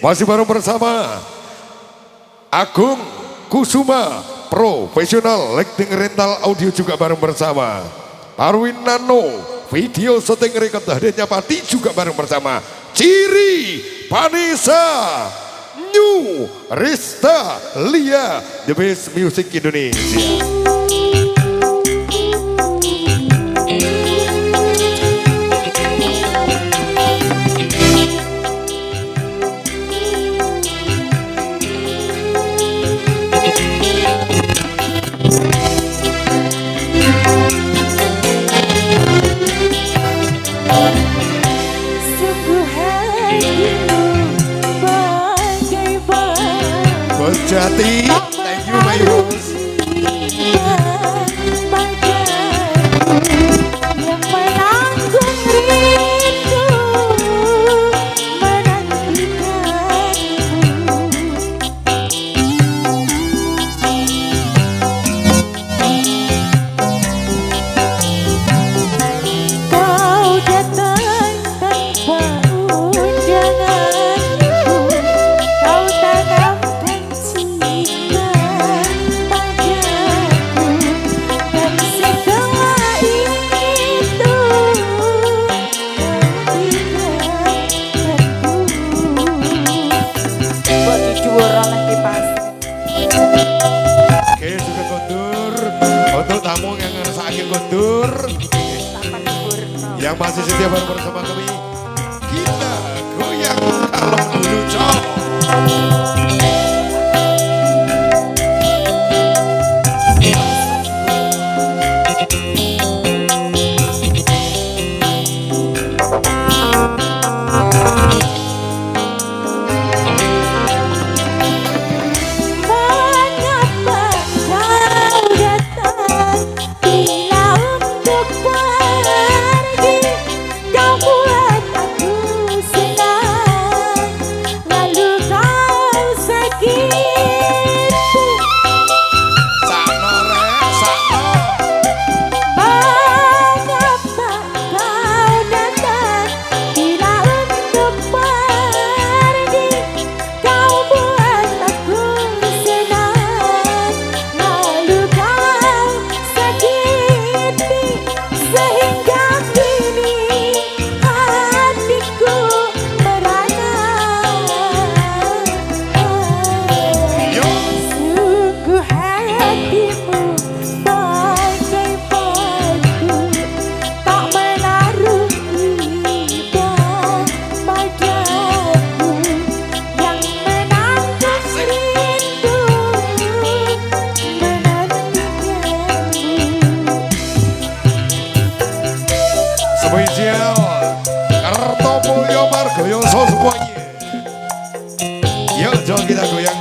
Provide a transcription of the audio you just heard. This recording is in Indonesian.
Masih bareng bersama Agung Kusuma, profesional lighting rental audio juga bareng bersama Parwin Nano, video syuting record hadirnya Pati juga bareng bersama Ciri Vanessa, New Rista Lia, the best music Indonesia. Jati, thank you my host. Yang masih setia bareng bersama kami, kita goyang kalau dulu cowok. Spesial Kartomulyo Margoyoso semuanya. Yuk, jom kita goyang.